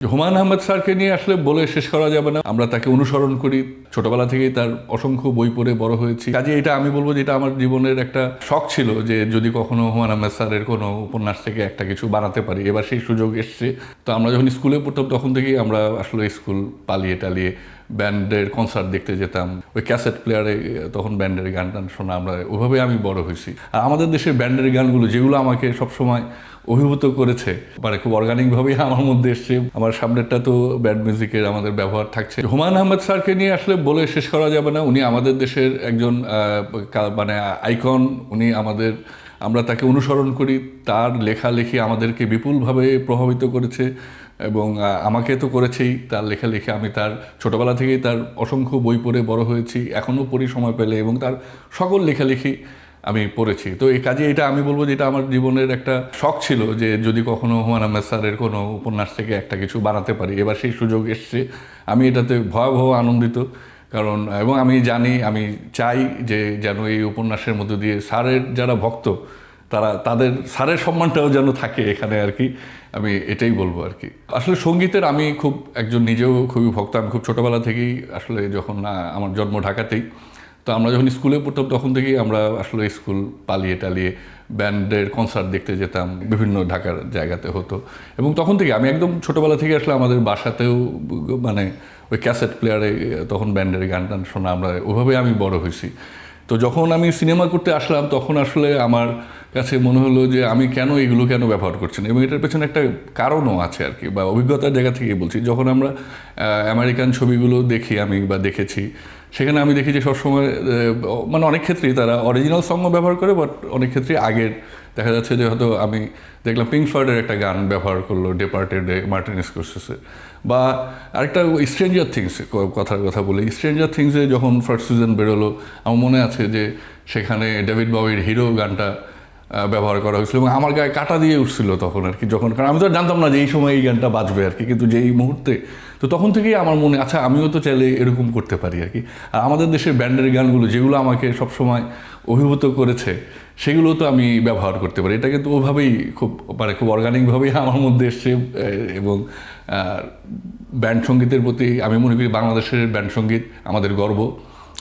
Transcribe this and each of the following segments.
হুমায়ূন আহমেদ স্যারকে নিয়ে আসলে বলে শেষ করা যাবে না। আমরা তাকে অনুসরণ করি, ছোটবেলা থেকেই তার অসংখ্য বই পড়ে বড় হয়েছি। কাজে এটা আমি বলবো যে এটা আমার জীবনের একটা শখ ছিল যে যদি কখনো হুমায়ূন আহমেদ স্যারের কোনো উপন্যাস থেকে একটা কিছু বানাতে পারি। এবার সেই সুযোগ এসছে। তো আমরা যখন স্কুলে পড়তাম তখন থেকেই আমরা আসলে স্কুল পালিয়ে টালিয়ে ব্যান্ডের কনসার্ট দেখতে যেতাম। ওই ক্যাসেট প্লেয়ারে তখন ব্যান্ডের গান টান শোনা, আমরা ওইভাবে আমি বড় হয়েছি। আর আমাদের দেশের ব্যান্ডের গানগুলো যেগুলো আমাকে সবসময় অভিভূত করেছে, মানে খুব অর্গানিকভাবেই আমার মধ্যে এসছে। আমার সামনেরটা তো ব্যান্ড মিউজিকের আমাদের ব্যবহার থাকছে। হুমায়ূন আহমেদ স্যারকে নিয়ে আসলে বলে শেষ করা যাবে না। উনি আমাদের দেশের একজন মানে আইকন। উনি আমাদের, আমরা তাকে অনুসরণ করি। তার লেখালেখি আমাদেরকে বিপুলভাবে প্রভাবিত করেছে এবং আমাকে তো করেছেই। তার লেখালেখি, আমি তার ছোটবেলা থেকেই তার অসংখ্য বই পড়ে বড় হয়েছি, এখনও পড়ি সময় পেলে, এবং তার সকল লেখালেখি আমি পড়েছি। তো এই কাজে এটা আমি বলবো যে এটা আমার জীবনের একটা শখ ছিল যে যদি কখনো হুমায়ূন আহমেদ স্যারের কোনো উপন্যাস থেকে একটা কিছু বানাতে পারি। এবার সেই সুযোগ এসছে। আমি এটাতে ভয়াবহ আনন্দিত, কারণ এবং আমি জানি, আমি চাই যে যেন এই উপন্যাসের মধ্য দিয়ে স্যারের যারা ভক্ত তাদের স্যারের সম্মানটাও যেন থাকে এখানে আর কি। আমি এটাই বলবো আর কি। আসলে সঙ্গীতের আমি খুব একজন নিজেও খুবই ভক্ত। আমি খুব ছোটোবেলা থেকেই আসলে, যখন আমার জন্ম ঢাকাতেই, তো আমরা যখন স্কুলে পড়তাম তখন থেকেই আমরা আসলে স্কুল পালিয়ে টালিয়ে ব্যান্ডের কনসার্ট দেখতে যেতাম। বিভিন্ন ঢাকার জায়গাতে হতো, এবং তখন থেকে আমি একদম ছোটোবেলা থেকে আসলে আমাদের বাসাতেও মানে ওই ক্যাসেট প্লেয়ারে তখন ব্যান্ডের গান টান শোনা, আমরা ওইভাবে আমি বড় হয়েছি। তো যখন আমি সিনেমা করতে আসলাম তখন আসলে আমার কাছে মনে হলো যে আমি কেন এগুলো ব্যবহার করছি না, এবং এটার পেছনে একটা কারণও আছে আর কি, বা অভিজ্ঞতার জায়গা থেকেই বলছি। যখন আমরা আমেরিকান ছবিগুলো দেখি আমি বা দেখেছি, সেখানে আমি দেখি যে সবসময় মানে অনেক ক্ষেত্রেই তারা অরিজিনাল সংও ব্যবহার করে, বাট অনেক ক্ষেত্রেই আগের দেখা যাচ্ছে যে হয়তো আমি দেখলাম পিঙ্ক ফ্লয়েডের একটা গান ব্যবহার করলো ডেপার্টেডে মার্টিন স্করসেসে, বা আরেকটা স্ট্রেঞ্জার থিংস কথা বলি। স্ট্রেঞ্জার থিংসে যখন ফার্স্ট সিজন বেরোলো, আমার মনে আছে যে সেখানে ডেভিড বউইর হিরো গানটা ব্যবহার করা হয়েছিল, এবং আমার গায়ে কাটা দিয়ে উঠছিল তখন আর কি। যখন, কারণ আমি তো জানতাম না যে এই সময় এই গানটা বাজবে আর কি, কিন্তু যেই মুহূর্তে, তো তখন থেকেই আমার মনে, আচ্ছা আমিও তো চাইলে এরকম করতে পারি আর কি। আর আমাদের দেশের ব্যান্ডের গানগুলো যেগুলো আমাকে সবসময় অভিভূত করেছে, সেগুলো তো আমি ব্যবহার করতে পারি। এটা কিন্তু ওভাবেই খুব অর্গানিকভাবেই আমার মধ্যে এসছে। এবং ব্যান্ড সঙ্গীতের প্রতি আমি মনে করি বাংলাদেশের ব্যান্ড সঙ্গীত আমাদের গর্ব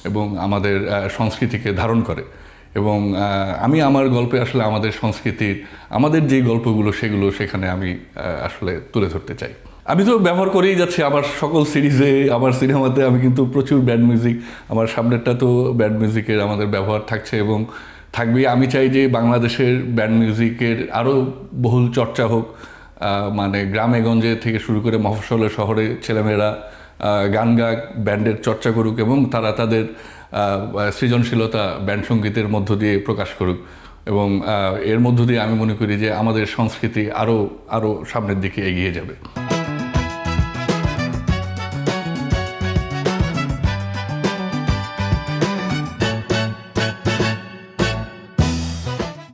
এবং আমাদের সংস্কৃতিকে ধারণ করে। এবং আমি আমার গল্পে আসলে আমাদের সংস্কৃতির, আমাদের যে গল্পগুলো সেগুলো সেখানে আমি আসলে তুলে ধরতে চাই। আমি তো ব্যবহার করেই যাচ্ছি আমার সকল সিরিজে, আমার সিনেমাতে আমি কিন্তু প্রচুর ব্যান্ড মিউজিক, আমার সামনেরটা তো ব্যান্ড মিউজিকের আমাদের ব্যবহার থাকছে এবং থাকবেই। আমি চাই যে বাংলাদেশের ব্যান্ড মিউজিকের আরও বহুল চর্চা হোক, মানে গ্রামে গঞ্জে থেকে শুরু করে মফস্বলের শহরে ছেলেমেয়েরা গান গাক, ব্যান্ডের চর্চা করুক, এবং তারা তাদের সৃজনশীলতা ব্যান্ড সঙ্গীতের মধ্য দিয়ে প্রকাশ করুক। এবং এর মধ্য দিয়ে আমি মনে করি যে আমাদের সংস্কৃতি আরও সামনের দিকে এগিয়ে যাবে।